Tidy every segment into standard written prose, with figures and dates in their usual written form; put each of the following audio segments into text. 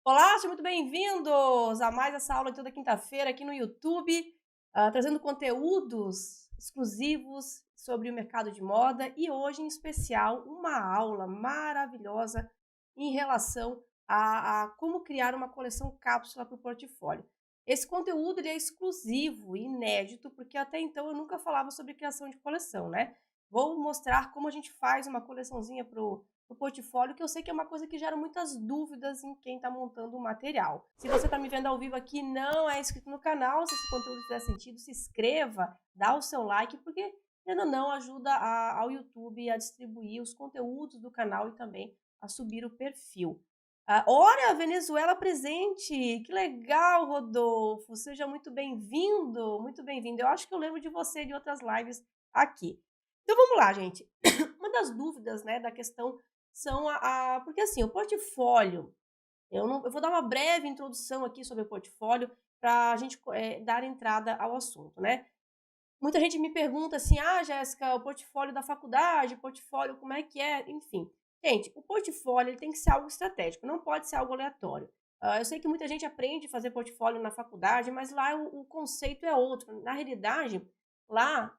Olá, sejam muito bem-vindos a mais essa aula de toda quinta-feira aqui no YouTube, trazendo conteúdos exclusivos sobre o mercado de moda e hoje, em especial, uma aula maravilhosa em relação a como criar uma coleção cápsula para o portfólio. Esse conteúdo ele é exclusivo e inédito, porque até então eu nunca falava sobre criação de coleção, né? Vou mostrar como a gente faz uma coleçãozinha para o portfólio, que eu sei que é uma coisa que gera muitas dúvidas em quem está montando o material. Se você está me vendo ao vivo aqui e não é inscrito no canal, se esse conteúdo fizer sentido, se inscreva, dá o seu like, porque, querendo ou não, ajuda ao YouTube a distribuir os conteúdos do canal e também a subir o perfil. Ora, Venezuela presente! Que legal, Rodolfo! Seja muito bem-vindo, muito bem-vindo. Eu acho que eu lembro de você de outras lives aqui. Então vamos lá, gente. Uma das dúvidas, né, da questão são porque assim, o portfólio, eu vou dar uma breve introdução aqui sobre o portfólio para a gente dar entrada ao assunto, né. Muita gente me pergunta assim: "Ah, Jéssica, o portfólio da faculdade, portfólio como é que é?", enfim. Gente, o portfólio ele tem que ser algo estratégico, não pode ser algo aleatório. Eu sei que muita gente aprende a fazer portfólio na faculdade, mas lá o conceito é outro. Na realidade, lá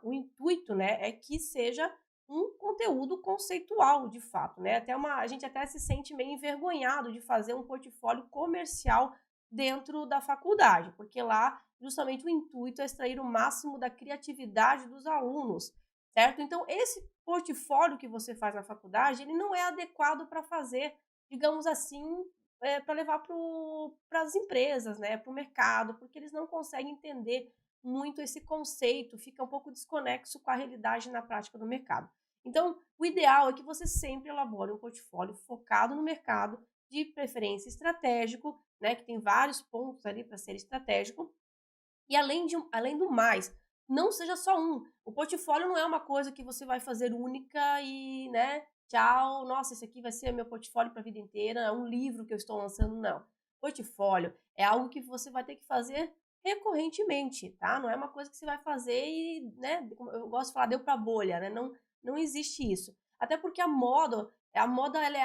o intuito, né, é que seja um conteúdo conceitual, de fato, né. A gente até se sente meio envergonhado de fazer um portfólio comercial dentro da faculdade, porque lá justamente o intuito é extrair o máximo da criatividade dos alunos, certo? Então, esse portfólio que você faz na faculdade, ele não é adequado para fazer, digamos assim, para levar para as empresas, né, para o mercado, porque eles não conseguem entender muito esse conceito, fica um pouco desconexo com a realidade na prática do mercado. Então, o ideal é que você sempre elabore um portfólio focado no mercado, de preferência estratégico, né, que tem vários pontos ali para ser estratégico, e além do mais, não seja só um. O portfólio não é uma coisa que você vai fazer única e, né, tchau, nossa, esse aqui vai ser meu portfólio para a vida inteira, é um livro que eu estou lançando, não. Portfólio é algo que você vai ter que fazer recorrentemente, tá? Não é uma coisa que você vai fazer e, né, como eu gosto de falar, deu para bolha, né? Não, não existe isso. Até porque a moda ela é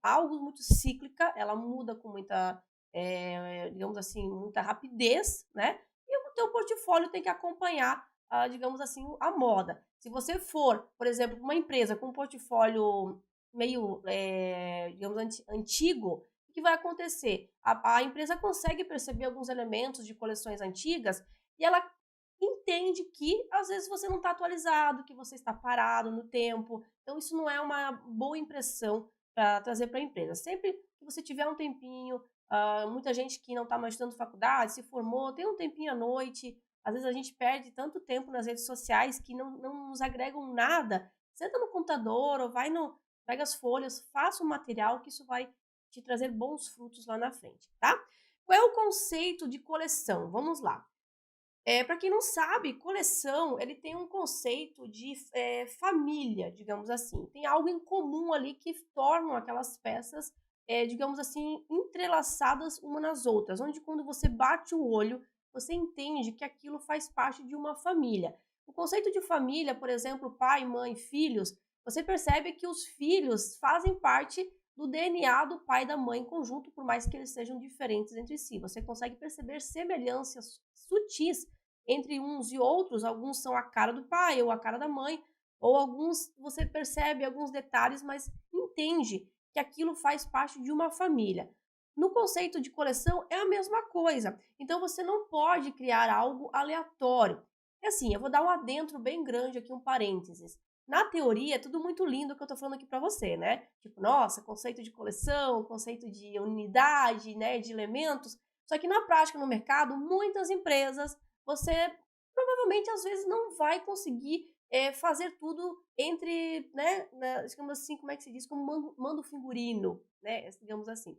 algo muito cíclica, ela muda com muita, digamos assim, muita rapidez, né? E o teu portfólio tem que acompanhar, digamos assim, a moda. Se você for, por exemplo, uma empresa com um portfólio meio, digamos, antigo, o que vai acontecer? A empresa consegue perceber alguns elementos de coleções antigas e ela entende que, às vezes, você não está atualizado, que você está parado no tempo. Então, isso não é uma boa impressão para trazer para a empresa. Sempre que você tiver um tempinho, muita gente que não está mais estudando faculdade, se formou, tem um tempinho à noite, às vezes a gente perde tanto tempo nas redes sociais que não nos agregam nada. Senta no computador ou vai no pega as folhas, faça um material que isso vai te trazer bons frutos lá na frente, tá? Qual é o conceito de coleção? Vamos lá. Para quem não sabe, coleção, ele tem um conceito de família, digamos assim. Tem algo em comum ali que tornam aquelas peças, digamos assim, entrelaçadas uma nas outras, onde quando você bate o olho, você entende que aquilo faz parte de uma família. O conceito de família, por exemplo, pai, mãe, filhos, você percebe que os filhos fazem parte do DNA do pai e da mãe em conjunto, por mais que eles sejam diferentes entre si. Você consegue perceber semelhanças sutis entre uns e outros, alguns são a cara do pai ou a cara da mãe, ou alguns você percebe alguns detalhes, mas entende que aquilo faz parte de uma família. No conceito de coleção é a mesma coisa. Então você não pode criar algo aleatório. É assim, eu vou dar um adentro bem grande aqui, um parênteses. Na teoria é tudo muito lindo que eu estou falando aqui para você, né? Tipo, nossa, conceito de coleção, conceito de unidade, né, de elementos. Só que na prática, no mercado, muitas empresas você provavelmente às vezes não vai conseguir fazer tudo entre, né, digamos assim, como é que se diz? Como manda o figurino, né? Digamos assim.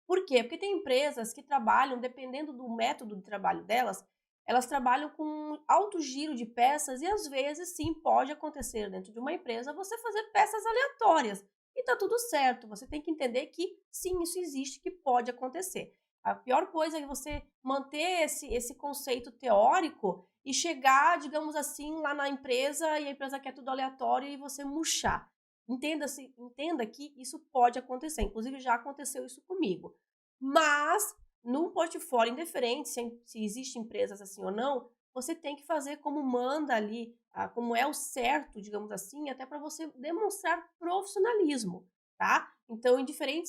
Por quê? Porque tem empresas que trabalham, dependendo do método de trabalho delas, elas trabalham com alto giro de peças e às vezes sim pode acontecer dentro de uma empresa você fazer peças aleatórias. E tá tudo certo, você tem que entender que sim, isso existe, que pode acontecer. A pior coisa é você manter esse conceito teórico e chegar, digamos assim, lá na empresa e a empresa quer tudo aleatório e você murchar. entenda que isso pode acontecer, inclusive já aconteceu isso comigo. Mas, no portfólio, indiferente se existe empresas assim ou não, você tem que fazer como manda ali, como é o certo, digamos assim, até para você demonstrar profissionalismo, tá? Então, indiferente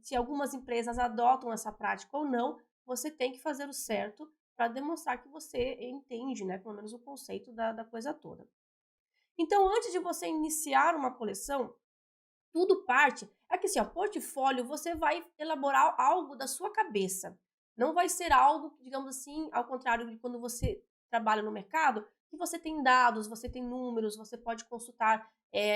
se algumas empresas adotam essa prática ou não, você tem que fazer o certo para demonstrar que você entende, né, pelo menos o conceito da coisa toda. Então, antes de você iniciar uma coleção, tudo parte é que assim, ó, portfólio você vai elaborar algo da sua cabeça. Não vai ser algo, digamos assim, ao contrário de quando você trabalha no mercado, que você tem dados, você tem números, você pode consultar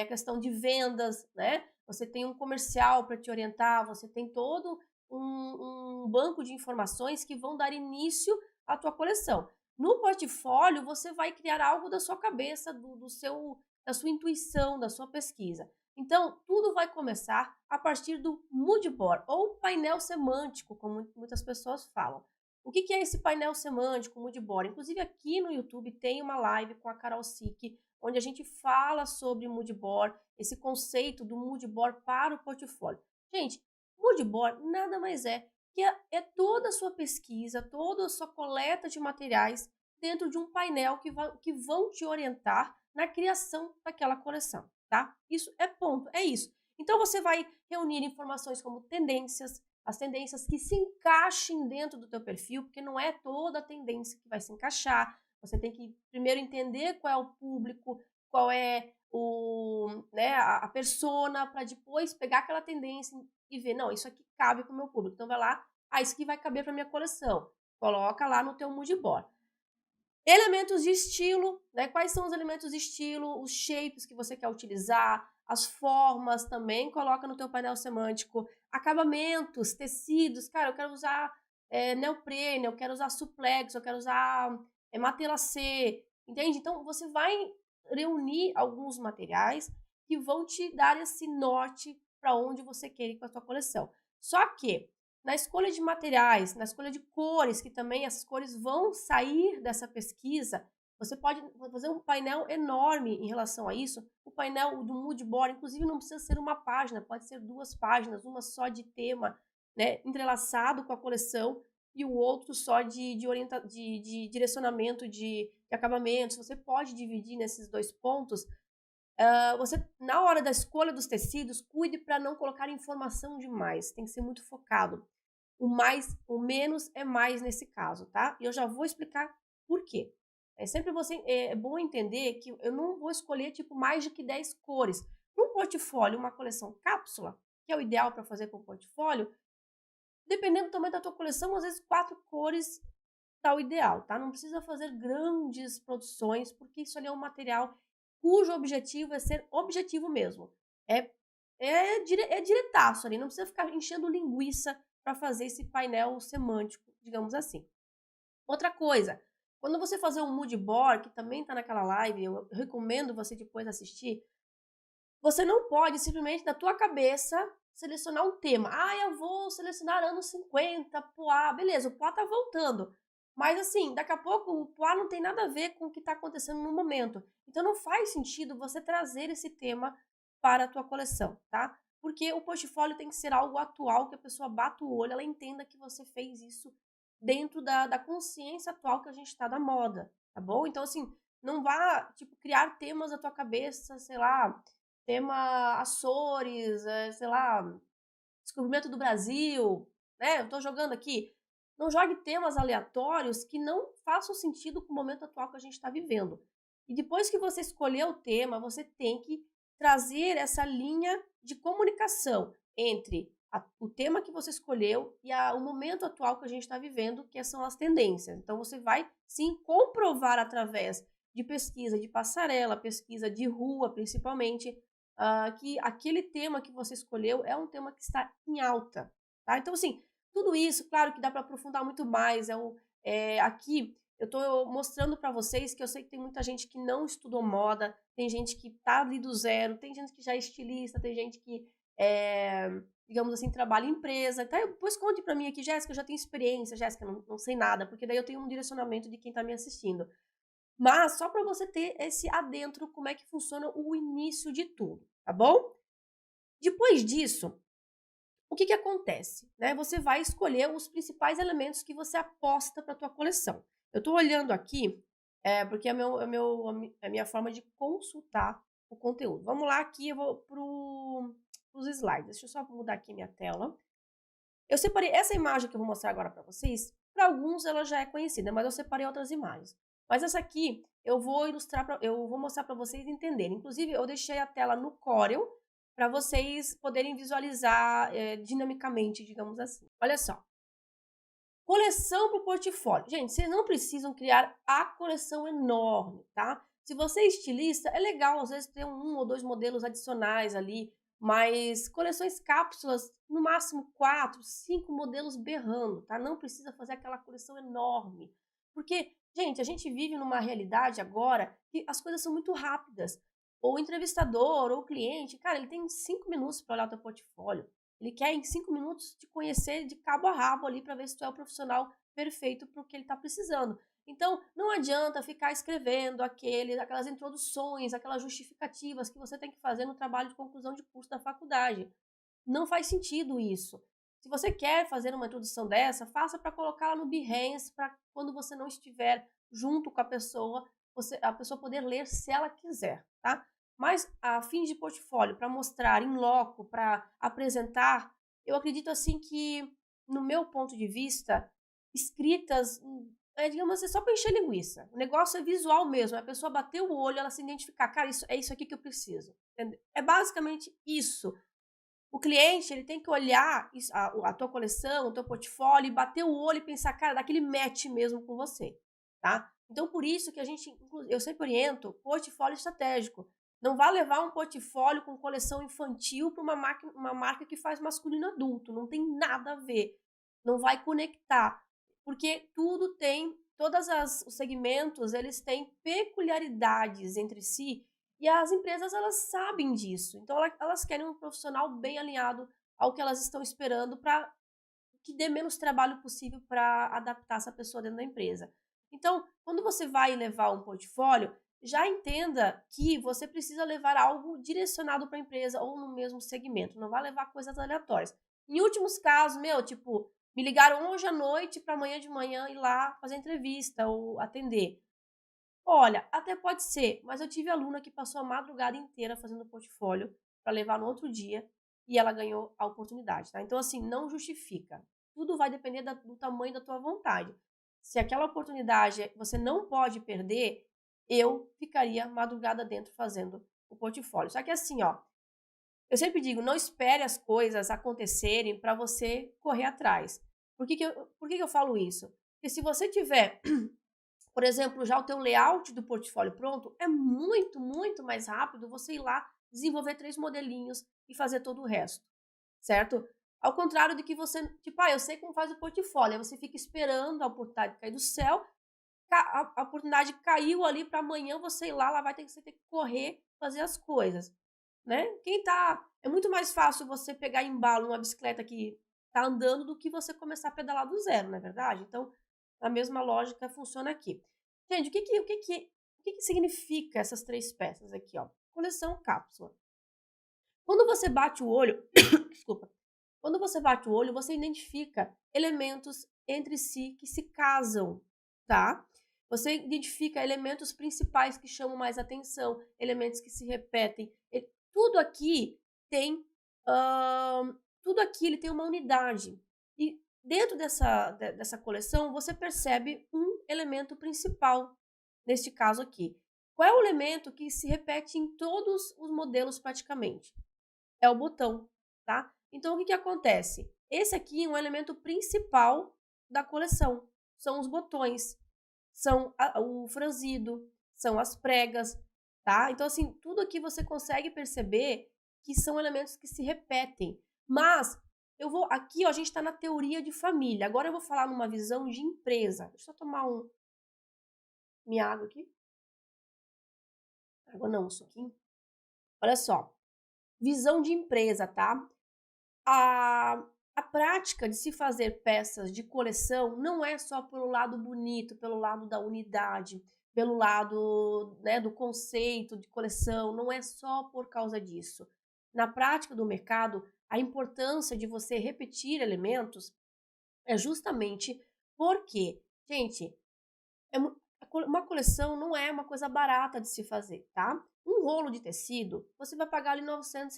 questão de vendas, né? Você tem um comercial para te orientar, você tem todo um banco de informações que vão dar início à tua coleção. No portfólio, você vai criar algo da sua cabeça, da sua intuição, da sua pesquisa. Então, tudo vai começar a partir do mood board, ou painel semântico, como muitas pessoas falam. O que é esse painel semântico, mood board? Inclusive, aqui no YouTube tem uma live com a Carol Sick, onde a gente fala sobre mood board, esse conceito do mood board para o portfólio. Gente, mood board nada mais é que é toda a sua pesquisa, toda a sua coleta de materiais dentro de um painel que vão te orientar na criação daquela coleção. Tá? Isso é ponto, é isso. Então você vai reunir informações como tendências, as tendências que se encaixem dentro do teu perfil, porque não é toda a tendência que vai se encaixar. Você tem que primeiro entender qual é o público, qual é a persona, para depois pegar aquela tendência e ver, não, isso aqui cabe para o meu público. Então vai lá, isso aqui vai caber para minha coleção. Coloca lá no teu mood board. Elementos de estilo, né? Quais são os elementos de estilo, os shapes que você quer utilizar, as formas também, coloca no teu painel semântico. Acabamentos, tecidos, cara, eu quero usar neoprene, eu quero usar suplex, eu quero usar matelassê, entende? Então, você vai reunir alguns materiais que vão te dar esse norte para onde você quer ir com a sua coleção. Só que na escolha de materiais, na escolha de cores, que também essas cores vão sair dessa pesquisa, você pode fazer um painel enorme em relação a isso. O painel do mood board, inclusive, não precisa ser uma página, pode ser 2 páginas, uma só de tema, né, entrelaçado com a coleção e o outro só de direcionamento de acabamentos. Você pode dividir nesses 2 pontos. Você, na hora da escolha dos tecidos, cuide para não colocar informação demais, tem que ser muito focado. O menos é mais nesse caso, tá? E eu já vou explicar por quê. É bom entender que eu não vou escolher tipo mais de que 10 cores. Para um portfólio, uma coleção cápsula, que é o ideal para fazer com o portfólio, dependendo do tamanho da tua coleção, às vezes 4 cores tá o ideal, tá? Não precisa fazer grandes produções, porque isso ali é um material cujo objetivo é ser objetivo mesmo. É diretaço ali, não precisa ficar enchendo linguiça para fazer esse painel semântico, digamos assim. Outra coisa, quando você fazer um mood board, que também está naquela live, eu recomendo você depois assistir, você não pode simplesmente da tua cabeça selecionar um tema. Eu vou selecionar anos 50, Poá, beleza, o Poá tá voltando. Mas assim, daqui a pouco o Poá não tem nada a ver com o que está acontecendo no momento. Então não faz sentido você trazer esse tema para a tua coleção, tá? Porque o portfólio tem que ser algo atual, que a pessoa bata o olho, ela entenda que você fez isso dentro da consciência atual que a gente está da moda, tá bom? Então assim, não vá, tipo, criar temas na tua cabeça, sei lá, tema Açores, sei lá, descobrimento do Brasil, né? Eu tô jogando aqui. Não jogue temas aleatórios que não façam sentido com o momento atual que a gente está vivendo. E depois que você escolher o tema, você tem que trazer essa linha de comunicação entre o tema que você escolheu e o momento atual que a gente está vivendo, que são as tendências. Então, você vai, sim, comprovar através de pesquisa de passarela, pesquisa de rua, principalmente, que aquele tema que você escolheu é um tema que está em alta, tá? Então, assim, tudo isso, claro que dá para aprofundar muito mais. Aqui eu estou mostrando para vocês que eu sei que tem muita gente que não estudou moda, tem gente que está ali do zero, tem gente que já é estilista, tem gente que, digamos assim, trabalha em empresa. Então, depois conte para mim aqui, Jéssica, eu já tenho experiência, Jéssica, não sei nada, porque daí eu tenho um direcionamento de quem está me assistindo. Mas só para você ter esse adentro, como é que funciona o início de tudo, tá bom? Depois disso, o que acontece? Né? Você vai escolher os principais elementos que você aposta para a tua coleção. Eu estou olhando aqui, porque é a minha forma de consultar o conteúdo. Vamos lá aqui, eu vou para os slides. Deixa eu só mudar aqui minha tela. Eu separei essa imagem que eu vou mostrar agora para vocês. Para alguns ela já é conhecida, mas eu separei outras imagens. Mas essa aqui eu vou ilustrar, eu vou mostrar para vocês entenderem. Inclusive, eu deixei a tela no Corel para vocês poderem visualizar dinamicamente, digamos assim. Olha só. Coleção para o portfólio. Gente, vocês não precisam criar a coleção enorme, tá? Se você é estilista, é legal às vezes ter um ou dois modelos adicionais ali, mas coleções cápsulas, no máximo 4, 5 modelos berrando, tá? Não precisa fazer aquela coleção enorme. Porque, gente, a gente vive numa realidade agora que as coisas são muito rápidas. Ou o entrevistador, ou o cliente, cara, ele tem 5 minutos para olhar o teu portfólio. Ele quer em 5 minutos te conhecer de cabo a rabo ali para ver se tu é o profissional perfeito para o que ele está precisando. Então, não adianta ficar escrevendo aquelas introduções, aquelas justificativas que você tem que fazer no trabalho de conclusão de curso da faculdade. Não faz sentido isso. Se você quer fazer uma introdução dessa, faça para colocá-la no Behance, para quando você não estiver junto com a pessoa poder ler se ela quiser, tá? Mas a fim de portfólio, para mostrar em loco, para apresentar, eu acredito assim que, no meu ponto de vista, escritas, digamos assim, só para encher linguiça. O negócio é visual mesmo, a pessoa bater o olho, ela se identificar, cara, é isso aqui que eu preciso. Entendeu? É basicamente isso. O cliente, ele tem que olhar a tua coleção, o teu portfólio, e bater o olho e pensar, cara, daquele match mesmo com você, tá? Então, por isso que eu sempre oriento portfólio estratégico. Não vá levar um portfólio com coleção infantil para uma marca que faz masculino adulto. Não tem nada a ver. Não vai conectar. Porque todos os segmentos, eles têm peculiaridades entre si e as empresas, elas sabem disso. Então, elas querem um profissional bem alinhado ao que elas estão esperando para que dê menos trabalho possível para adaptar essa pessoa dentro da empresa. Então, quando você vai levar um portfólio, já entenda que você precisa levar algo direcionado para a empresa ou no mesmo segmento. Não vai levar coisas aleatórias. Em últimos casos, tipo, me ligaram hoje à noite para amanhã de manhã ir lá fazer entrevista ou atender. Olha, até pode ser, mas eu tive aluna que passou a madrugada inteira fazendo portfólio para levar no outro dia e ela ganhou a oportunidade, tá? Então, assim, não justifica. Tudo vai depender do tamanho da tua vontade. Se aquela oportunidade você não pode perder, eu ficaria madrugada dentro fazendo o portfólio. Só que assim, ó, eu sempre digo, não espere as coisas acontecerem para você correr atrás. Por que que eu falo isso? Porque se você tiver por exemplo, já o teu layout do portfólio pronto, é muito, muito mais rápido você ir lá, desenvolver 3 modelinhos e fazer todo o resto, certo? Ao contrário de que você, tipo, eu sei como faz o portfólio, aí você fica esperando a oportunidade cair do céu, a oportunidade caiu ali para amanhã você ir lá você ter que correr, fazer as coisas, né? É muito mais fácil você pegar embalo numa bicicleta que tá andando do que você começar a pedalar do zero, não é verdade? Então, a mesma lógica funciona aqui. Gente, o que significa essas 3 peças aqui, ó? Coleção cápsula. Quando você bate o olho, desculpa. Quando você bate o olho, você identifica elementos entre si que se casam, tá? Você identifica elementos principais que chamam mais atenção, elementos que se repetem. Tudo aqui tem, tudo aqui ele tem uma unidade. E dentro dessa coleção, você percebe um elemento principal, neste caso aqui. Qual é o elemento que se repete em todos os modelos praticamente? É o botão, tá? Então, o que acontece? Esse aqui é um elemento principal da coleção. São os botões, são o franzido, são as pregas, tá? Então, assim, tudo aqui você consegue perceber que são elementos que se repetem. Mas, aqui, ó, a gente está na teoria de família. Agora eu vou falar numa visão de empresa. Deixa eu tomar minha água aqui. Água não, um suquinho. Olha só. Visão de empresa, tá? A prática de se fazer peças de coleção não é só pelo lado bonito, pelo lado da unidade, pelo lado, né, do conceito de coleção, não é só por causa disso. na prática do mercado, a importância de você repetir elementos é justamente porque, gente, uma coleção não é uma coisa barata de se fazer, tá? Um rolo de tecido, você vai pagar ali R$ 900.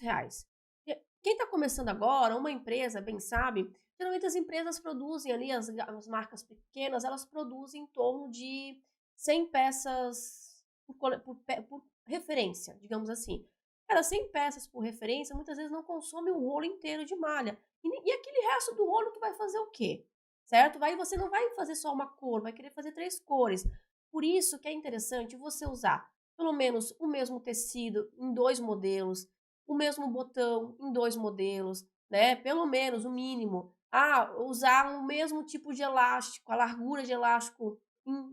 Quem está começando agora, uma empresa, bem sabe, geralmente as empresas produzem ali, as marcas pequenas, elas produzem em torno de 100 peças por referência, digamos assim. Cara, 100 peças por referência, muitas vezes não consome um rolo inteiro de malha. E aquele resto do rolo que vai fazer o quê? Certo? Você não vai fazer só uma cor, vai querer fazer 3 cores. Por isso que é interessante você usar pelo menos o mesmo tecido em 2 modelos, o mesmo botão em 2 modelos, né, pelo menos o mínimo. Usar o mesmo tipo de elástico, a largura de elástico,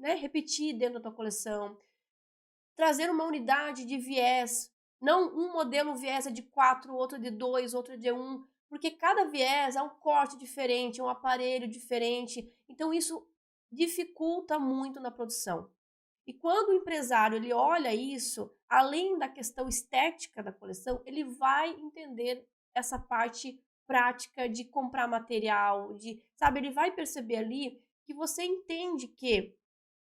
né, repetir dentro da tua coleção. Trazer uma unidade de viés, não um modelo viés é de 4, outro de 2, outro de 1, porque cada viés é um corte diferente, é um aparelho diferente, então isso dificulta muito na produção. E quando o empresário ele olha isso, além da questão estética da coleção, ele vai entender essa parte prática de comprar material, sabe, ele vai perceber ali que você entende que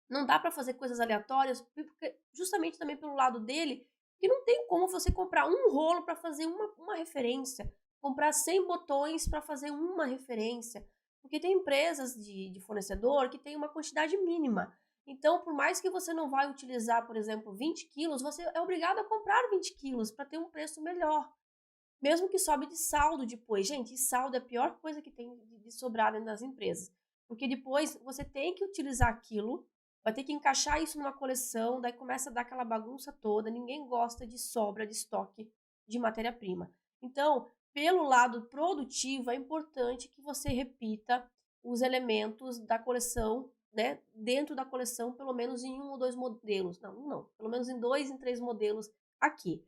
não dá para fazer coisas aleatórias, porque justamente também pelo lado dele, que não tem como você comprar um rolo para fazer uma referência, comprar 100 botões para fazer uma referência, porque tem empresas de fornecedor que tem uma quantidade mínima. Então, por mais que você não vai utilizar, por exemplo, 20 quilos, você é obrigado a comprar 20 quilos para ter um preço melhor. Mesmo que sobe de saldo depois. Gente, saldo é a pior coisa que tem de sobrar dentro das empresas. Porque depois você tem que utilizar aquilo, vai ter que encaixar isso numa coleção, daí começa a dar aquela bagunça toda, ninguém gosta de sobra de estoque de matéria-prima. Então, pelo lado produtivo, é importante que você repita os elementos da coleção, né, dentro da coleção, pelo menos em 1 ou 2 modelos. Não, pelo menos em 2, em 3 modelos aqui.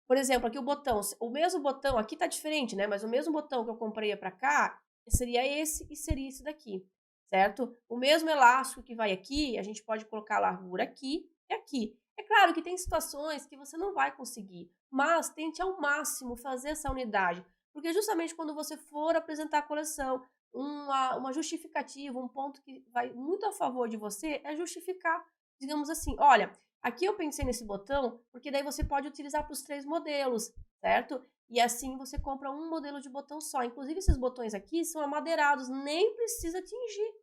Por exemplo, aqui o mesmo botão, aqui tá diferente, né, mas o mesmo botão que eu comprei para cá, seria esse e seria esse daqui, certo? O mesmo elástico que vai aqui, a gente pode colocar a largura aqui e aqui. É claro que tem situações que você não vai conseguir, mas tente ao máximo fazer essa unidade, porque justamente quando você for apresentar a coleção, uma justificativa, um ponto que vai muito a favor de você é justificar, digamos assim: "Olha, aqui eu pensei nesse botão, porque daí você pode utilizar para os 3 modelos, certo? E assim você compra um modelo de botão só. Inclusive esses botões aqui são amadeirados, nem precisa tingir.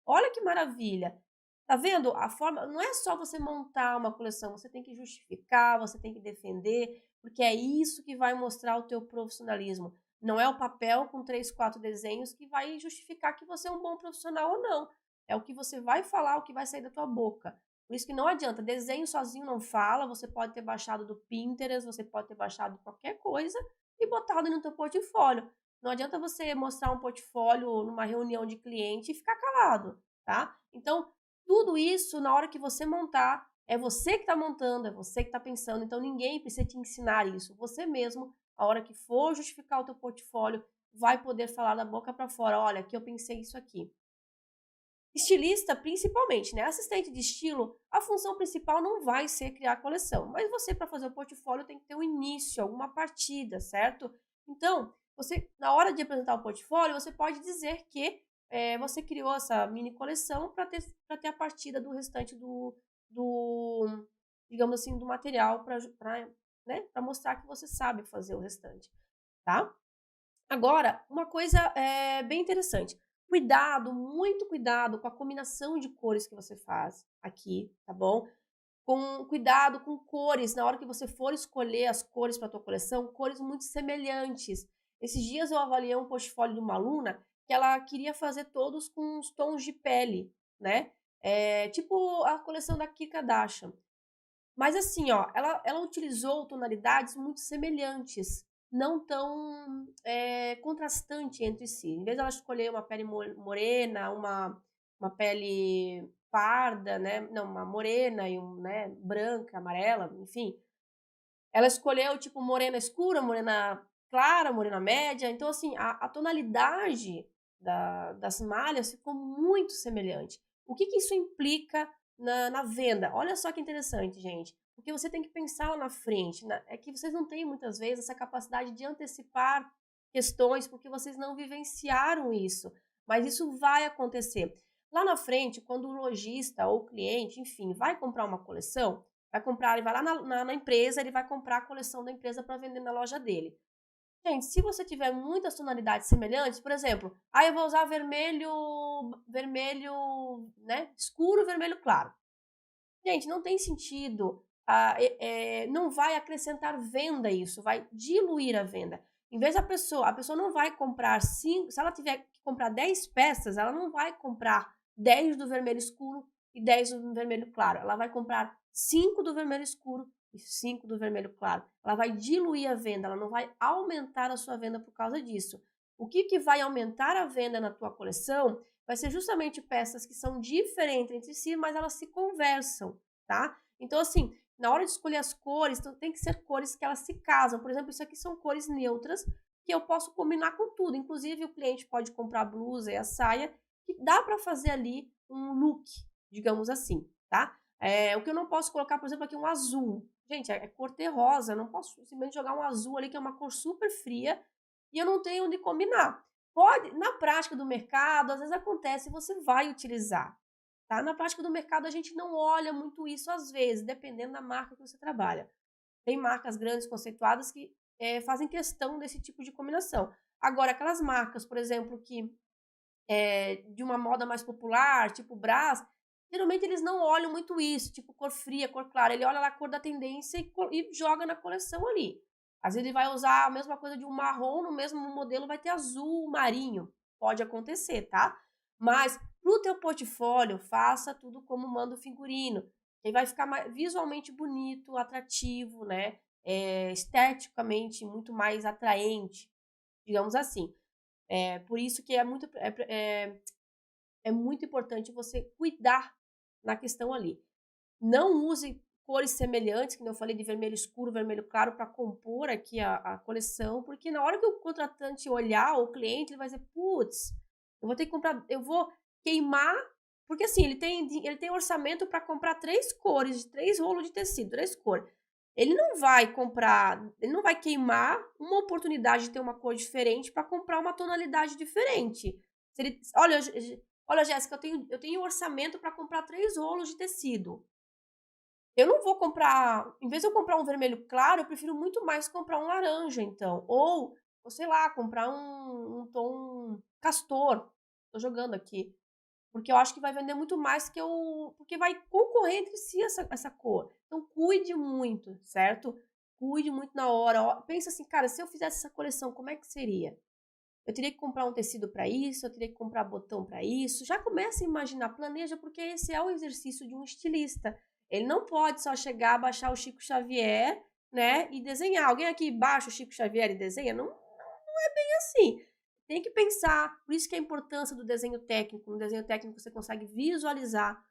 Olha que maravilha! Tá vendo? A forma não é só você montar uma coleção, você tem que justificar, você tem que defender, porque é isso que vai mostrar o teu profissionalismo. Não é o papel com 3, 4 desenhos que vai justificar que você é um bom profissional ou não. É o que você vai falar, o que vai sair da tua boca. Por isso que não adianta, desenho sozinho não fala, você pode ter baixado do Pinterest, você pode ter baixado qualquer coisa e botado no teu portfólio. Não adianta você mostrar um portfólio numa reunião de cliente e ficar calado, tá? Então, tudo isso, na hora que você montar, é você que está montando, é você que está pensando, então ninguém precisa te ensinar isso. Você mesmo, a hora que for justificar o teu portfólio, vai poder falar da boca para fora, olha, aqui eu pensei isso aqui. Estilista, principalmente, né? Assistente de estilo, a função principal não vai ser criar a coleção, mas você, para fazer o portfólio, tem que ter um início, alguma partida, certo? Então, você, na hora de apresentar o portfólio, você pode dizer que você criou essa mini coleção para ter a partida do restante do digamos assim, do material para né, mostrar que você sabe fazer o restante, tá? Agora, uma coisa bem interessante. Cuidado, muito cuidado com a combinação de cores que você faz aqui, tá bom? Cuidado com cores, na hora que você for escolher as cores para a tua coleção, cores muito semelhantes. Esses dias eu avaliei um portfólio de uma aluna que ela queria fazer todos com os tons de pele, né? Tipo a coleção da Kim Kardashian. Mas assim, ó, ela utilizou tonalidades muito semelhantes, não tão contrastante entre si. Em vez dela escolher uma pele morena, uma pele parda, né? Não, uma morena e né, branca, amarela, enfim. Ela escolheu tipo morena escura, morena clara, morena média. Então, assim, a tonalidade das malhas ficou muito semelhante. O que isso implica na venda? Olha só que interessante, gente. Porque você tem que pensar lá na frente, né? É que vocês não têm muitas vezes essa capacidade de antecipar questões porque vocês não vivenciaram isso, mas isso vai acontecer. Lá na frente, quando o lojista ou o cliente, enfim, vai comprar uma coleção, vai comprar, ele vai lá na empresa, ele vai comprar a coleção da empresa para vender na loja dele. Gente, se você tiver muitas tonalidades semelhantes, por exemplo, eu vou usar vermelho, né, escuro, vermelho claro. Gente, não tem sentido, não vai acrescentar venda isso, vai diluir a venda. Em vez da a pessoa não vai comprar 5, se ela tiver que comprar 10 peças, ela não vai comprar 10 do vermelho escuro e 10 do vermelho claro, ela vai comprar 5 do vermelho escuro e 5 do vermelho claro. Ela vai diluir a venda, ela não vai aumentar a sua venda por causa disso. O que vai aumentar a venda na tua coleção vai ser justamente peças que são diferentes entre si, mas elas se conversam, tá? Então, assim, na hora de escolher as cores, então tem que ser cores que elas se casam. Por exemplo, isso aqui são cores neutras que eu posso combinar com tudo. Inclusive, o cliente pode comprar a blusa e a saia, que dá para fazer ali um look, digamos assim, tá? O que eu não posso colocar, por exemplo, aqui um azul. Gente, é cor terrosa, eu não posso simplesmente jogar um azul ali, que é uma cor super fria, e eu não tenho onde combinar. Pode, na prática do mercado, às vezes acontece, você vai utilizar, tá? Na prática do mercado, a gente não olha muito isso às vezes, dependendo da marca que você trabalha. Tem marcas grandes, conceituadas, que fazem questão desse tipo de combinação. Agora, aquelas marcas, por exemplo, que de uma moda mais popular, tipo Brás, geralmente eles não olham muito isso, tipo cor fria, cor clara. Ele olha lá a cor da tendência e joga na coleção ali. Às vezes ele vai usar a mesma coisa de um marrom, no mesmo modelo vai ter azul marinho. Pode acontecer, tá? Mas pro teu portfólio, faça tudo como manda o figurino. Que vai ficar visualmente bonito, atrativo, né? Esteticamente muito mais atraente, digamos assim. Por isso que é muito importante você cuidar na questão ali. Não use cores semelhantes, que eu falei de vermelho escuro, vermelho claro, para compor aqui a coleção, porque na hora que o contratante olhar, o cliente, ele vai dizer, putz, eu vou ter que comprar, eu vou queimar, porque assim, ele tem orçamento para comprar 3 cores, 3 rolos de tecido, 3 cores. Ele não vai comprar, ele não vai queimar uma oportunidade de ter uma cor diferente para comprar uma tonalidade diferente. Se ele, olha, Jéssica, eu tenho orçamento para comprar 3 rolos de tecido. Eu não vou comprar, em vez de eu comprar um vermelho claro, eu prefiro muito mais comprar um laranja, então. Ou sei lá, comprar um tom castor. Tô jogando aqui. Porque eu acho que vai vender muito mais que eu. Porque vai concorrer entre si essa cor. Então, cuide muito, certo? Cuide muito na hora. Pensa assim, cara, se eu fizesse essa coleção, como é que seria? Eu teria que comprar um tecido para isso, eu teria que comprar botão para isso. Já começa a imaginar, planeja, porque esse é o exercício de um estilista. Ele não pode só chegar, baixar o Chico Xavier, né, e desenhar. Alguém aqui baixa o Chico Xavier e desenha? Não, não é bem assim. Tem que pensar. Por isso que é a importância do desenho técnico. No desenho técnico você consegue visualizar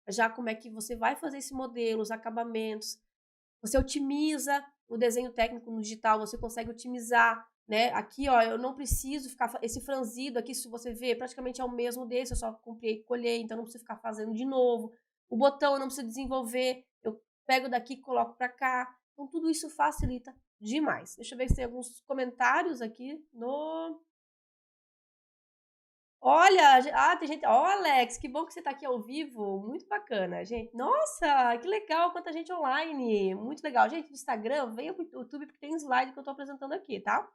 já como é que você vai fazer esse modelo, os acabamentos. Você otimiza o desenho técnico no digital, você consegue otimizar, né? Aqui, ó, eu não preciso ficar esse franzido aqui, se você vê, praticamente é o mesmo desse, eu só comprei e colhei, então não preciso ficar fazendo de novo. O botão eu não preciso desenvolver, eu pego daqui e coloco para cá. Então tudo isso facilita demais. Deixa eu ver se tem alguns comentários aqui no Olha, tem gente. Ó, Alex, que bom que você está aqui ao vivo. Muito bacana, gente. Nossa, que legal, quanta gente online. Muito legal. Gente, do Instagram, venha pro YouTube porque tem slide que eu estou apresentando aqui, tá?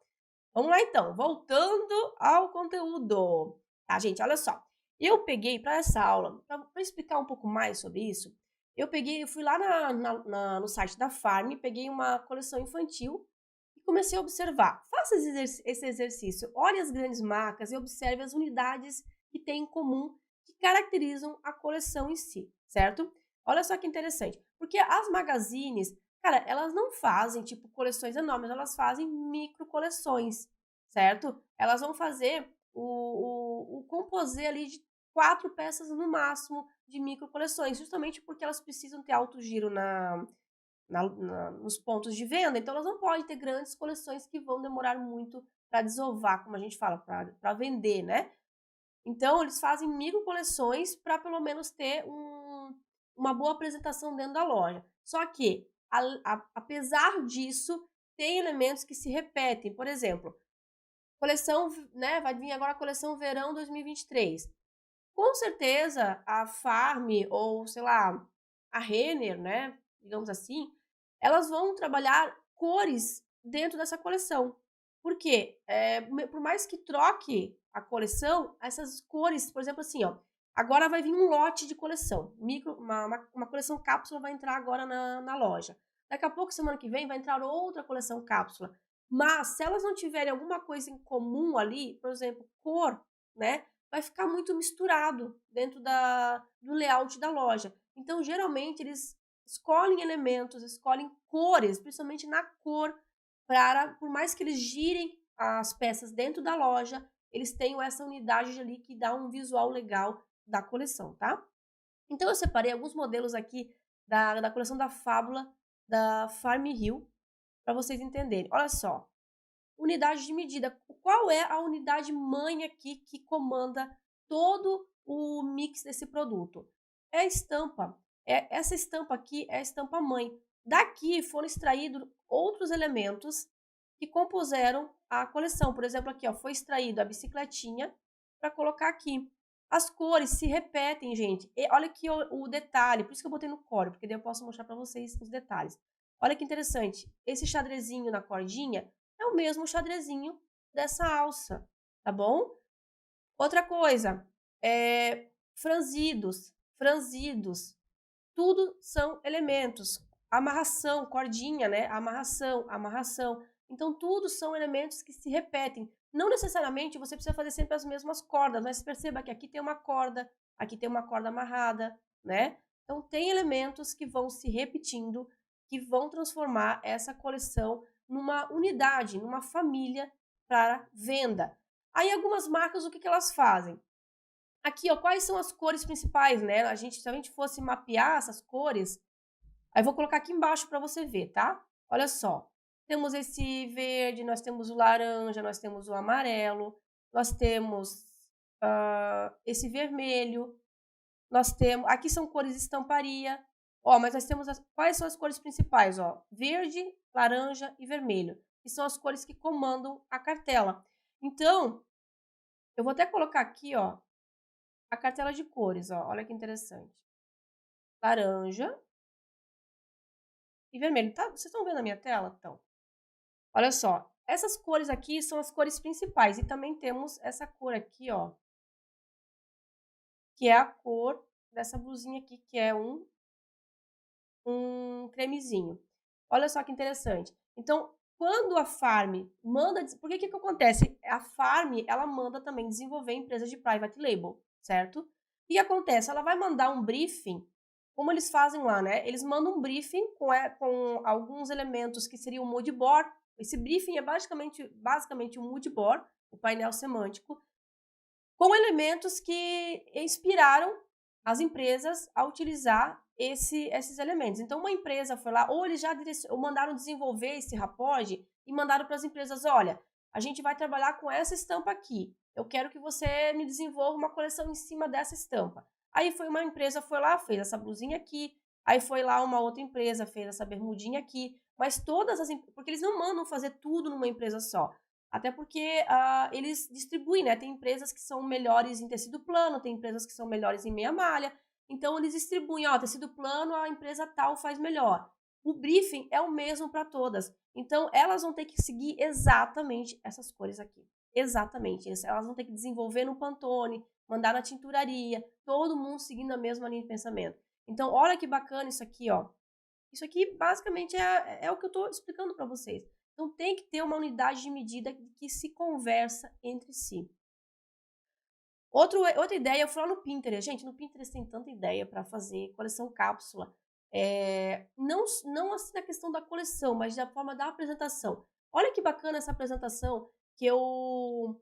Vamos lá então, voltando ao conteúdo. Tá, gente, olha só. Eu peguei para essa aula, para explicar um pouco mais sobre isso, eu fui lá no site da Farm, peguei uma coleção infantil e comecei a observar. Faça esse exercício, olhe as grandes marcas e observe as unidades que têm em comum, que caracterizam a coleção em si, certo? Olha só que interessante, porque as magazines, cara, elas não fazem, tipo, coleções enormes, elas fazem micro coleções, certo? Elas vão fazer o composê ali de 4 peças no máximo de micro coleções, justamente porque elas precisam ter alto giro nos pontos de venda, então elas não podem ter grandes coleções que vão demorar muito para desovar, como a gente fala, para vender, né? Então, eles fazem micro coleções para pelo menos ter uma boa apresentação dentro da loja. Só que apesar disso, tem elementos que se repetem. Por exemplo, coleção, né, vai vir agora a coleção verão 2023. Com certeza a Farm ou, sei lá, a Renner, né, digamos assim, elas vão trabalhar cores dentro dessa coleção. Por quê? Por mais que troque a coleção, essas cores, por exemplo, assim, ó, agora vai vir um lote de coleção, uma coleção cápsula vai entrar agora na loja. Daqui a pouco, semana que vem, vai entrar outra coleção cápsula. Mas se elas não tiverem alguma coisa em comum ali, por exemplo, cor, né, vai ficar muito misturado dentro do layout da loja. Então, geralmente, eles escolhem elementos, escolhem cores, principalmente na cor, por mais que eles girem as peças dentro da loja, eles tenham essa unidade ali que dá um visual legal da coleção, tá? Então, eu separei alguns modelos aqui da coleção da Fábula, da Farm Hill, para vocês entenderem. Olha só, unidade de medida. Qual é a unidade mãe aqui que comanda todo o mix desse produto? É a estampa. Essa estampa aqui é a estampa mãe. Daqui foram extraídos outros elementos que compuseram a coleção. Por exemplo, aqui ó, foi extraído a bicicletinha para colocar aqui. As cores se repetem, gente. E olha aqui o detalhe, por isso que eu botei no core, porque daí eu posso mostrar para vocês os detalhes. Olha que interessante. Esse xadrezinho na cordinha é o mesmo xadrezinho dessa alça, tá bom? Outra coisa, franzidos, tudo são elementos. Amarração, cordinha, né? Amarração. Então, tudo são elementos que se repetem. Não necessariamente você precisa fazer sempre as mesmas cordas, mas perceba que aqui tem uma corda, aqui tem uma corda amarrada, né? Então, tem elementos que vão se repetindo, que vão transformar essa coleção numa unidade, numa família para venda. Aí, algumas marcas, o que elas fazem? Aqui, ó, quais são as cores principais, né? Se a gente fosse mapear essas cores, aí vou colocar aqui embaixo para você ver, tá? Olha só, temos esse verde, nós temos o laranja, nós temos o amarelo, nós temos esse vermelho, nós temos, aqui são cores estamparia, ó, mas nós temos, quais são as cores principais, ó? Verde, laranja e vermelho, que são as cores que comandam a cartela. Então, eu vou até colocar aqui, ó, a cartela de cores, ó, olha que interessante. Laranja e vermelho. Tá? Vocês estão vendo a minha tela? Então, olha só. Essas cores aqui são as cores principais. E também temos essa cor aqui, ó. Que é a cor dessa blusinha aqui, que é um cremezinho. Olha só que interessante. Então, quando a Farm manda... Por que acontece? A Farm, ela manda também desenvolver empresas de private label, certo? O que acontece? Ela vai mandar um briefing, como eles fazem lá, né? Eles mandam um briefing com alguns elementos que seriam o mood board. Esse briefing é basicamente um mood board, o painel semântico, com elementos que inspiraram as empresas a utilizar esses elementos. Então, uma empresa foi lá, ou eles já mandaram desenvolver esse rapord e mandaram para as empresas, olha, a gente vai trabalhar com essa estampa aqui, eu quero que você me desenvolva uma coleção em cima dessa estampa. Aí uma empresa foi lá, fez essa blusinha aqui, aí foi lá uma outra empresa, fez essa bermudinha aqui, mas porque eles não mandam fazer tudo numa empresa só. Até porque eles distribuem, né? Tem empresas que são melhores em tecido plano, tem empresas que são melhores em meia malha. Então, eles distribuem, ó, tecido plano, a empresa tal faz melhor. O briefing é o mesmo para todas. Então, elas vão ter que seguir exatamente essas cores aqui. Exatamente. Elas vão ter que desenvolver no Pantone, mandar na tinturaria, todo mundo seguindo a mesma linha de pensamento. Então, olha que bacana isso aqui, ó. Isso aqui, basicamente, é o que eu estou explicando para vocês. Então, tem que ter uma unidade de medida que se conversa entre si. Outra ideia, eu fui lá no Pinterest. Gente, no Pinterest tem tanta ideia para fazer coleção cápsula. Não assim na questão da coleção, mas da forma da apresentação. Olha que bacana essa apresentação que eu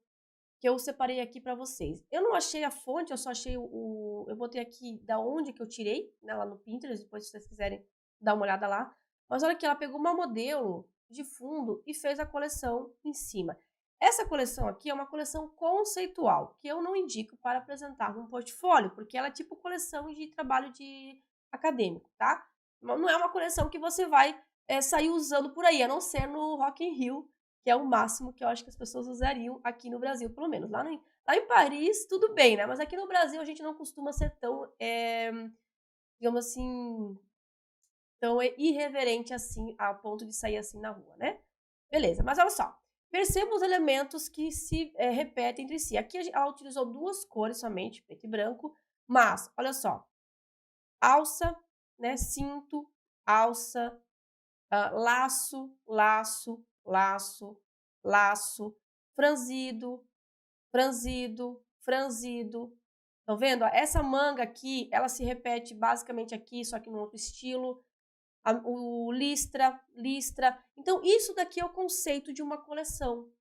separei aqui para vocês. Eu não achei a fonte, eu só achei eu botei aqui da onde que eu tirei, né, lá no Pinterest, depois se vocês quiserem dar uma olhada lá. Mas olha aqui, ela pegou uma modelo de fundo e fez a coleção em cima. Essa coleção aqui é uma coleção conceitual, que eu não indico para apresentar num portfólio, porque ela é tipo coleção de trabalho de acadêmico, tá? Não é uma coleção que você vai sair usando por aí, a não ser no Rock in Rio, que é o máximo que eu acho que as pessoas usariam aqui no Brasil, pelo menos. Lá em Paris, tudo bem, né? Mas aqui no Brasil a gente não costuma ser tão, digamos assim, tão irreverente assim, a ponto de sair assim na rua, né? Beleza, mas olha só. Perceba os elementos que se repetem entre si. Aqui ela utilizou duas cores somente, preto e branco, mas, olha só, alça, né, cinto, alça, laço, laço, laço, laço, franzido, franzido, franzido. Estão vendo? Essa manga aqui, ela se repete basicamente aqui, só que num outro estilo. O listra, listra. Então, isso daqui é o conceito de uma coleção,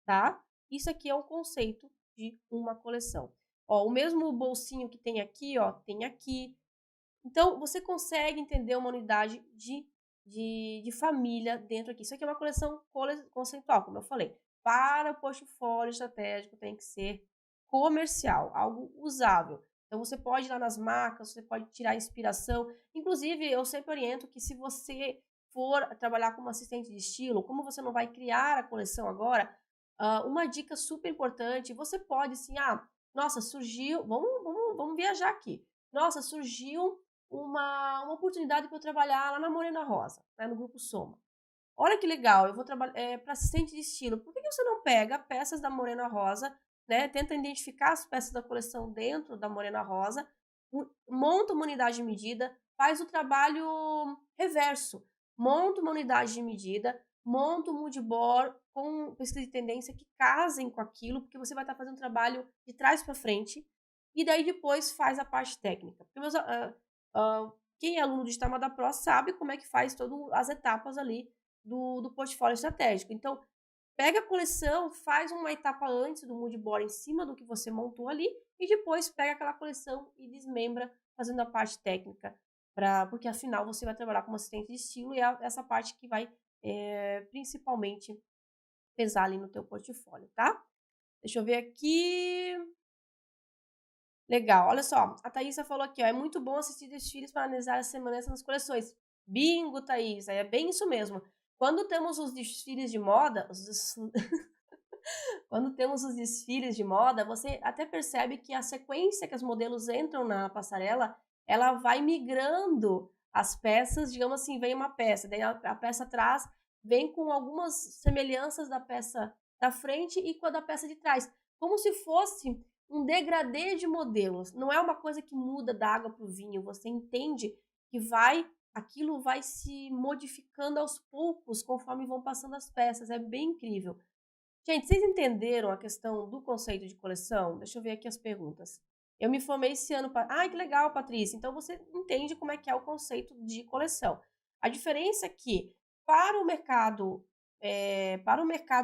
tá? Isso aqui é o conceito de uma coleção. Ó, o mesmo bolsinho que tem aqui, ó, tem aqui. Então, você consegue entender uma unidade de família dentro aqui. Isso aqui é uma coleção conceitual, como eu falei. Para o portfólio estratégico tem que ser comercial, algo usável. Então, você pode ir lá nas marcas, você pode tirar inspiração. Inclusive, eu sempre oriento que se você for trabalhar como assistente de estilo, como você não vai criar a coleção agora, uma dica super importante, você pode assim, nossa, surgiu, vamos viajar aqui. Nossa, surgiu uma oportunidade para eu trabalhar lá na Morena Rosa, né, no Grupo Soma. Olha que legal, eu vou trabalhar para assistente de estilo. Por que você não pega peças da Morena Rosa, né? Tenta identificar as peças da coleção dentro da Morena Rosa, monta uma unidade de medida, faz o trabalho reverso. Monta uma unidade de medida, monta um mood board com pesquisa de tendência que casem com aquilo, porque você vai estar fazendo um trabalho de trás para frente, e daí depois faz a parte técnica. Porque quem é aluno do Estamada Pro sabe como é que faz todas as etapas ali do portfólio estratégico. Então, pega a coleção, faz uma etapa antes do mood board em cima do que você montou ali e depois pega aquela coleção e desmembra fazendo a parte técnica, porque afinal você vai trabalhar como assistente de estilo e é essa parte que vai principalmente pesar ali no teu portfólio, tá? Deixa eu ver aqui. Legal, olha só, a Thaísa falou aqui, ó, é muito bom assistir desfiles para analisar as semelhanças nas coleções. Bingo, Thaísa, é bem isso mesmo. Quando temos os desfiles de moda, quando temos os desfiles de moda, você até percebe que a sequência que os modelos entram na passarela, ela vai migrando as peças, digamos assim, vem uma peça, daí a peça atrás vem com algumas semelhanças da peça da frente e com a da peça de trás, como se fosse um degradê de modelos. Não é uma coisa que muda da água para o vinho, você entende que aquilo vai se modificando aos poucos conforme vão passando as peças, é bem incrível. Gente, vocês entenderam a questão do conceito de coleção? Deixa eu ver aqui as perguntas. Eu me formei esse ano. Que legal, Patrícia. Então você entende como é que é o conceito de coleção. A diferença é que para o mercado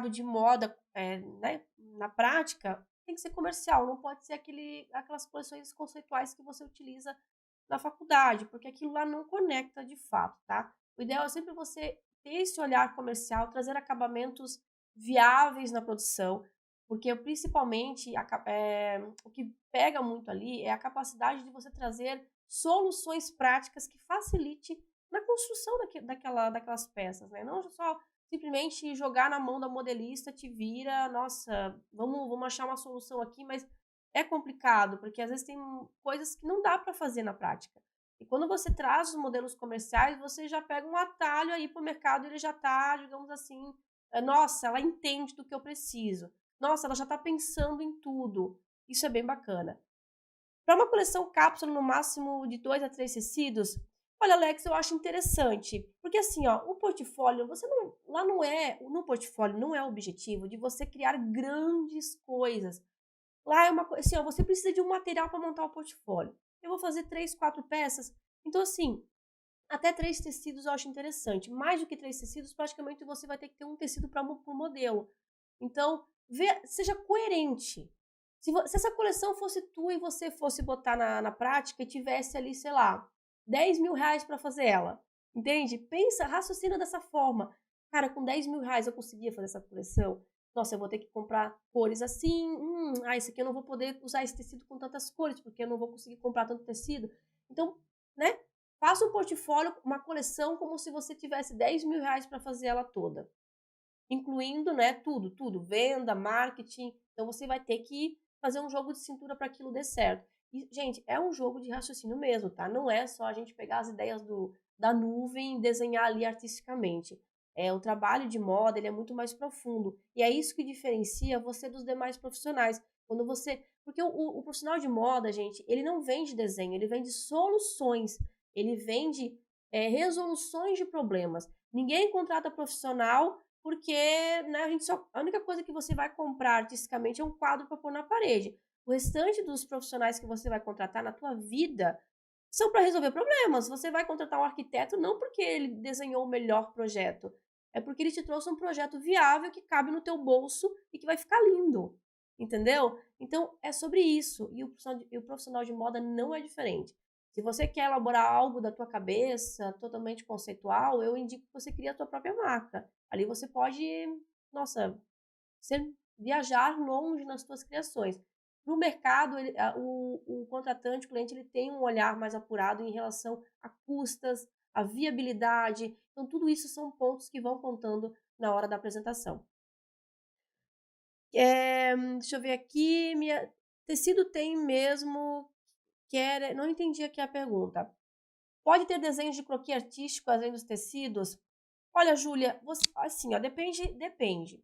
de moda, né, na prática, tem que ser comercial, não pode ser aquelas coleções conceituais que você utiliza na faculdade, porque aquilo lá não conecta de fato, tá? O ideal é sempre você ter esse olhar comercial, trazer acabamentos viáveis na produção, porque principalmente o que pega muito ali é a capacidade de você trazer soluções práticas que facilite na construção daquelas peças, né? Não só simplesmente jogar na mão da modelista, te vira, nossa, vamos achar uma solução aqui, mas é complicado, porque às vezes tem coisas que não dá para fazer na prática. E quando você traz os modelos comerciais, você já pega um atalho aí para o mercado, ele já está, digamos assim, nossa, ela entende do que eu preciso. Nossa, ela já está pensando em tudo. Isso é bem bacana. Para uma coleção cápsula no máximo de 2 a 3 tecidos, olha, Alex, eu acho interessante. Porque assim, ó, o portfólio, no portfólio não é o objetivo de você criar grandes coisas. Lá é uma coisa, assim, ó, você precisa de um material para montar o portfólio. Eu vou fazer 3, 4 peças. Então, assim, até 3 tecidos eu acho interessante. Mais do que 3 tecidos, praticamente você vai ter que ter um tecido para o modelo. Então, seja coerente. Se essa coleção fosse tua e você fosse botar na prática e tivesse ali, sei lá, 10 mil reais para fazer ela, entende? Pensa, raciocina dessa forma. Cara, com 10 mil reais eu conseguia fazer essa coleção? Nossa, eu vou ter que comprar cores assim. Esse aqui eu não vou poder usar esse tecido com tantas cores, porque eu não vou conseguir comprar tanto tecido. Então, né? Faça um portfólio, uma coleção, como se você tivesse R$ 10.000 para fazer ela toda. Incluindo, né, tudo, venda, marketing. Então, você vai ter que fazer um jogo de cintura para aquilo dar certo. E, gente, é um jogo de raciocínio mesmo, tá? Não é só a gente pegar as ideias da nuvem e desenhar ali artisticamente. O trabalho de moda, ele é muito mais profundo. E é isso que diferencia você dos demais profissionais. Quando você... Porque o profissional de moda, gente, ele não vende desenho, ele vende soluções. Ele vende resoluções de problemas. Ninguém contrata profissional porque, né, a única coisa que você vai comprar artisticamente é um quadro para pôr na parede. O restante dos profissionais que você vai contratar na tua vida são para resolver problemas. Você vai contratar um arquiteto não porque ele desenhou o melhor projeto, é porque ele te trouxe um projeto viável que cabe no teu bolso e que vai ficar lindo, entendeu? Então, é sobre isso. E o profissional de moda não é diferente. Se você quer elaborar algo da tua cabeça, totalmente conceitual, eu indico que você crie a tua própria marca. Ali você pode, nossa, viajar longe nas suas criações. Para o mercado, o contratante, o cliente, ele tem um olhar mais apurado em relação a custas, a viabilidade. Então, tudo isso são pontos que vão contando na hora da apresentação. Deixa eu ver aqui. Tecido tem mesmo. Não entendi aqui a pergunta. Pode ter desenhos de croquis artístico além dos tecidos? Olha, Júlia, assim, ó, depende.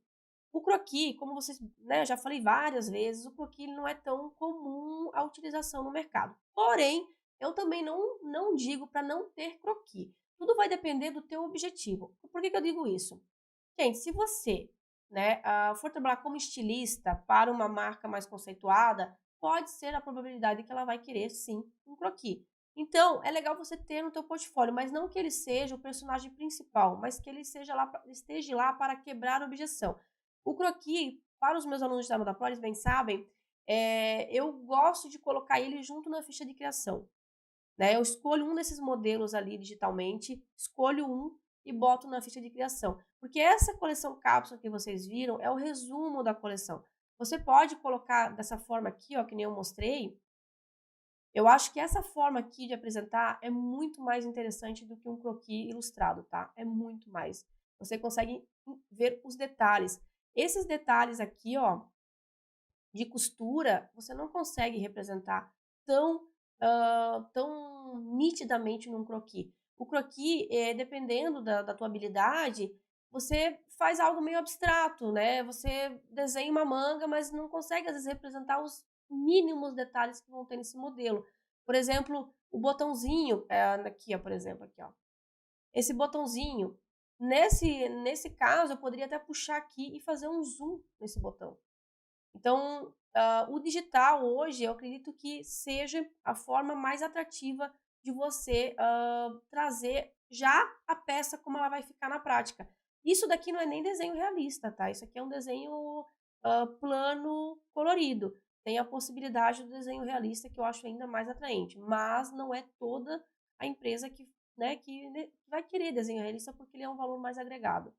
O croquis, como vocês, né, eu já falei várias vezes, o croquis não é tão comum a utilização no mercado. Porém, eu também não digo para não ter croquis. Tudo vai depender do teu objetivo. Por que eu digo isso? Gente, se você, né, for trabalhar como estilista para uma marca mais conceituada, pode ser a probabilidade que ela vai querer, sim, um croquis. Então, é legal você ter no teu portfólio, mas não que ele seja o personagem principal, mas que ele esteja lá para quebrar a objeção. O croquis, para os meus alunos da Moda Pro, eles bem sabem, eu gosto de colocar ele junto na ficha de criação. Né? Eu escolho um desses modelos ali digitalmente, escolho um e boto na ficha de criação. Porque essa coleção cápsula que vocês viram é o resumo da coleção. Você pode colocar dessa forma aqui, ó, que nem eu mostrei. Eu acho que essa forma aqui de apresentar é muito mais interessante do que um croquis ilustrado, tá? É muito mais. Você consegue ver os detalhes. Esses detalhes aqui, ó, de costura, você não consegue representar tão nitidamente num croquis. O croquis, dependendo da tua habilidade, você faz algo meio abstrato, né? Você desenha uma manga, mas não consegue, às vezes, representar os mínimos detalhes que vão ter nesse modelo. Por exemplo, o botãozinho, aqui, ó, por exemplo, aqui, ó. Esse botãozinho, nesse caso, eu poderia até puxar aqui e fazer um zoom nesse botão. Então, o digital hoje, eu acredito que seja a forma mais atrativa de você trazer já a peça como ela vai ficar na prática. Isso daqui não é nem desenho realista, tá? Isso aqui é um desenho plano colorido. Tem a possibilidade do desenho realista que eu acho ainda mais atraente, mas não é toda a empresa que vai querer desenho realista porque ele é um valor mais agregado.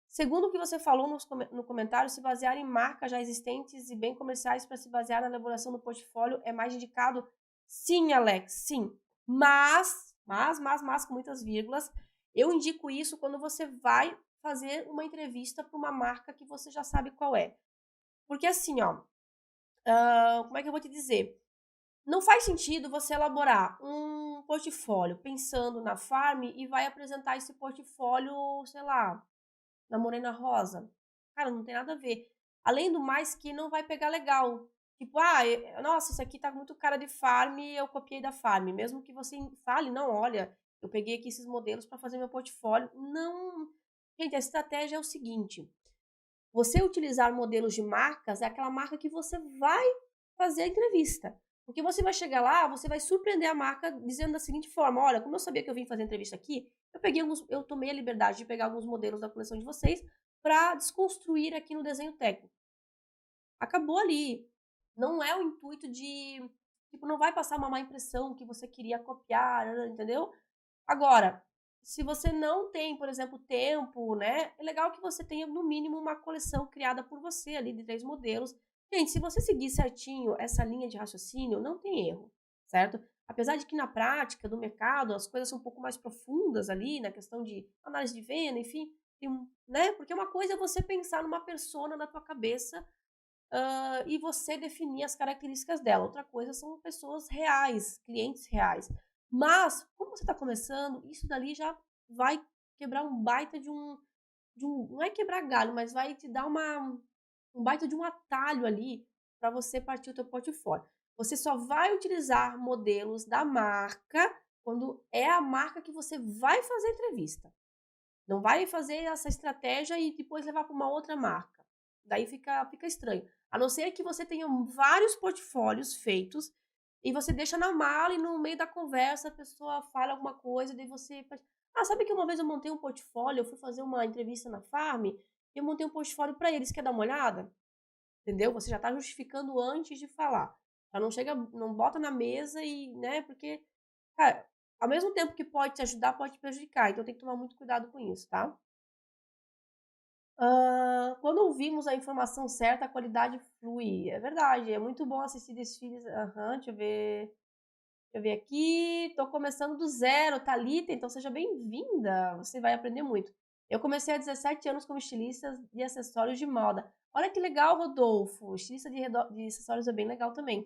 Segundo o que você falou no comentário, se basear em marcas já existentes e bem comerciais para se basear na elaboração do portfólio é mais indicado? Sim, Alex, sim. Mas, com muitas vírgulas, eu indico isso quando você vai fazer uma entrevista para uma marca que você já sabe qual é. Porque assim, ó, como é que eu vou te dizer? Não faz sentido você elaborar um portfólio pensando na Farm e vai apresentar esse portfólio, sei lá, na Morena Rosa. Cara, não tem nada a ver. Além do mais que não vai pegar legal. Tipo, nossa, isso aqui tá muito cara de Farm, eu copiei da Farm. Mesmo que você fale, não, olha, eu peguei aqui esses modelos para fazer meu portfólio. Não. Gente, a estratégia é o seguinte. Você utilizar modelos de marcas é aquela marca que você vai fazer a entrevista. Porque você vai chegar lá, você vai surpreender a marca dizendo da seguinte forma: olha, como eu sabia que eu vim fazer entrevista aqui, eu tomei a liberdade de pegar alguns modelos da coleção de vocês para desconstruir aqui no desenho técnico. Acabou ali. Não é o intuito de, tipo, não vai passar uma má impressão que você queria copiar, entendeu? Agora, se você não tem, por exemplo, tempo, né? É legal que você tenha, no mínimo, uma coleção criada por você ali de 3 modelos. Gente, se você seguir certinho essa linha de raciocínio, não tem erro, certo? Apesar de que na prática do mercado as coisas são um pouco mais profundas ali, na questão de análise de venda, enfim, né? Porque uma coisa é você pensar numa persona na tua cabeça, e você definir as características dela. Outra coisa são pessoas reais, clientes reais. Mas, como você está começando, isso dali já vai quebrar um baita de um. Não é quebrar galho, mas vai te dar um baita de um atalho ali para você partir o teu portfólio. Você só vai utilizar modelos da marca quando é a marca que você vai fazer a entrevista. Não vai fazer essa estratégia e depois levar para uma outra marca. Daí fica estranho. A não ser que você tenha vários portfólios feitos e você deixa na mala e no meio da conversa a pessoa fala alguma coisa, daí você faz. Ah, sabe que uma vez eu montei um portfólio, eu fui fazer uma entrevista na Farm e eu montei um portfólio para eles, quer dar uma olhada? Entendeu? Você já está justificando antes de falar. Já não chega, não bota na mesa e, né, porque, cara, ao mesmo tempo que pode te ajudar, pode te prejudicar. Então tem que tomar muito cuidado com isso, tá? Quando ouvimos a informação certa, a qualidade flui. É verdade, é muito bom assistir desfiles. Aham, deixa eu ver aqui. Tô começando do zero, Thalita, então seja bem-vinda. Você vai aprender muito. Eu comecei há 17 anos como estilista de acessórios de moda. Olha que legal, Rodolfo. Estilista de acessórios é bem legal também.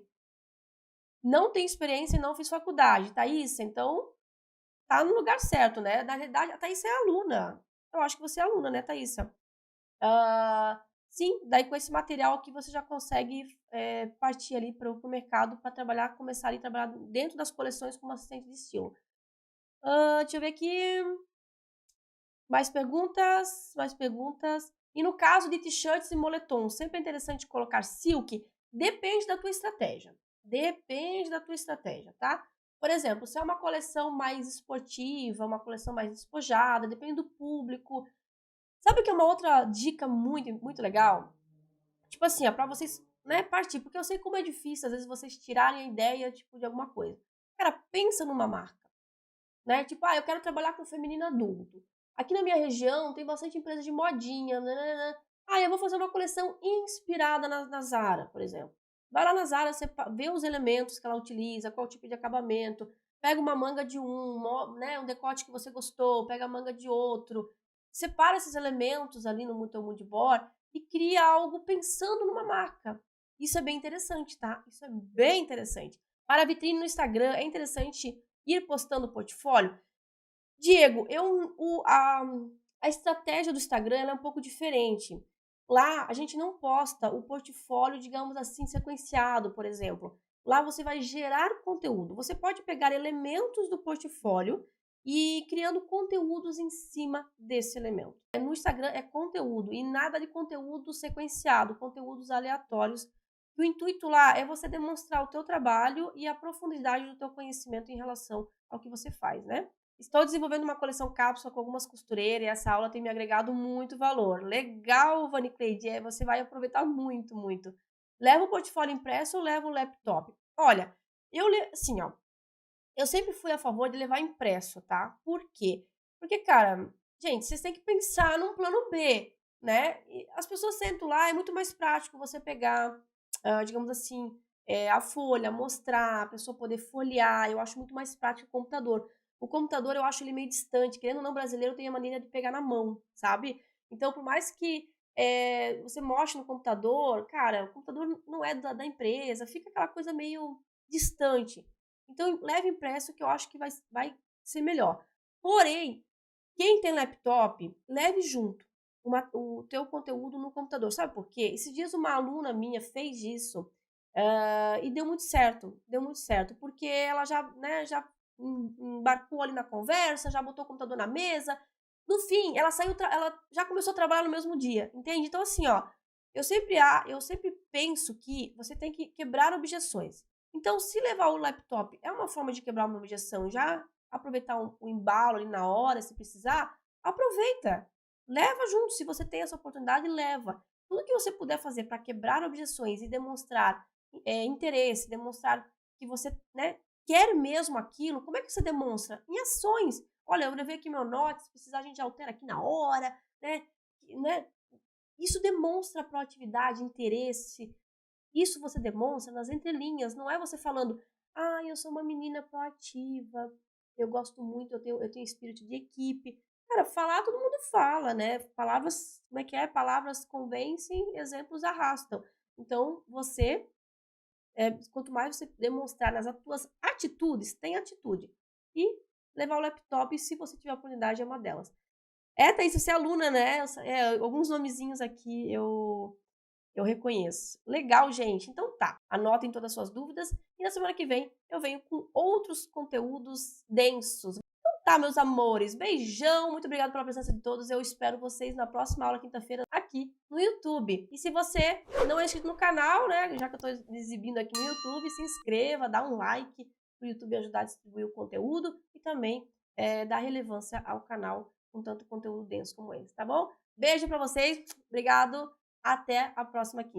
Não tenho experiência e não fiz faculdade, Thaís, então tá no lugar certo, né? Na realidade, a Thaís é aluna. Eu acho que você é aluna, né, Thaís? Sim, daí com esse material aqui você já consegue partir ali para o mercado para trabalhar, começar ali a trabalhar dentro das coleções como assistente de estilo. Deixa eu ver aqui. Mais perguntas, mais perguntas. E no caso de t-shirts e moletom, sempre é interessante colocar silk? Depende da tua estratégia. Depende da tua estratégia, tá? Por exemplo, se é uma coleção mais esportiva, uma coleção mais despojada, depende do público. Sabe o que é uma outra dica muito, muito legal? Tipo assim, ó, pra vocês, né, partir, porque eu sei como é difícil, às vezes, vocês tirarem a ideia, tipo, de alguma coisa. Cara, pensa numa marca, né? Tipo, eu quero trabalhar com feminino adulto. Aqui na minha região tem bastante empresa de modinha, né? Eu vou fazer uma coleção inspirada na Zara, por exemplo. Vai lá na Zara, você vê os elementos que ela utiliza, qual tipo de acabamento, pega uma manga de né, um decote que você gostou, pega a manga de outro, separa esses elementos ali no teu mood board e cria algo pensando numa marca. Isso é bem interessante, tá? Isso é bem interessante. Para a vitrine no Instagram, é interessante ir postando o portfólio. Diego, a estratégia do Instagram ela é um pouco diferente. Lá, a gente não posta o portfólio, digamos assim, sequenciado, por exemplo. Lá você vai gerar conteúdo. Você pode pegar elementos do portfólio e ir criando conteúdos em cima desse elemento. No Instagram é conteúdo e nada de conteúdo sequenciado, conteúdos aleatórios. O intuito lá é você demonstrar o teu trabalho e a profundidade do teu conhecimento em relação ao que você faz, né? Estou desenvolvendo uma coleção cápsula com algumas costureiras e essa aula tem me agregado muito valor. Legal, Vani Cleide, você vai aproveitar muito, muito. Leva o portfólio impresso ou leva o laptop? Olha, assim, ó, eu sempre fui a favor de levar impresso, tá? Por quê? Porque, cara, gente, vocês têm que pensar num plano B, né? E as pessoas sentam lá, é muito mais prático você pegar, digamos assim, a folha, mostrar, a pessoa poder folhear. Eu acho muito mais prático o computador. O computador eu acho ele meio distante, querendo ou não, brasileiro tem a maneira de pegar na mão, sabe? Então, por mais que você mostre no computador, cara, o computador não é da empresa, fica aquela coisa meio distante. Então, leve impresso que eu acho que vai ser melhor. Porém, quem tem laptop, leve junto o teu conteúdo no computador. Sabe por quê? Esses dias uma aluna minha fez isso e deu muito certo. Deu muito certo, porque ela já, né, já embarcou ali na conversa, já botou o computador na mesa. No fim, ela saiu, ela já começou a trabalhar no mesmo dia, entende? Então, assim, ó, eu sempre penso que você tem que quebrar objeções. Então, se levar o laptop é uma forma de quebrar uma objeção, já aproveitar o embalo ali na hora, se precisar, aproveita. Leva junto, se você tem essa oportunidade, leva. Tudo que você puder fazer para quebrar objeções e demonstrar interesse, demonstrar que você, né, quer mesmo aquilo, como é que você demonstra? Em ações. Olha, eu levei aqui meu note, se precisar a gente altera aqui na hora, né? Isso demonstra proatividade, interesse. Isso você demonstra nas entrelinhas, não é você falando, Ah, eu sou uma menina proativa, eu gosto muito, eu tenho espírito de equipe. Cara, falar todo mundo fala, né? Palavras, como é que é? Palavras convencem, exemplos arrastam. Então, você, quanto mais você demonstrar nas tuas atitudes, tem atitude. E levar o laptop, se você tiver a oportunidade, é uma delas. Thaís, você é aluna, né? Alguns nomezinhos aqui eu reconheço. Legal, gente. Então tá, anotem todas as suas dúvidas e na semana que vem eu venho com outros conteúdos densos. Então tá, meus amores. Beijão, muito obrigada pela presença de todos. Eu espero vocês na próxima aula, quinta-feira, aqui no YouTube. E se você não é inscrito no canal, né, já que eu tô exibindo aqui no YouTube, se inscreva, dá um like pro YouTube ajudar a distribuir o conteúdo e também dar relevância ao canal com tanto conteúdo denso como esse, tá bom? Beijo pra vocês, obrigado, até a próxima quinta.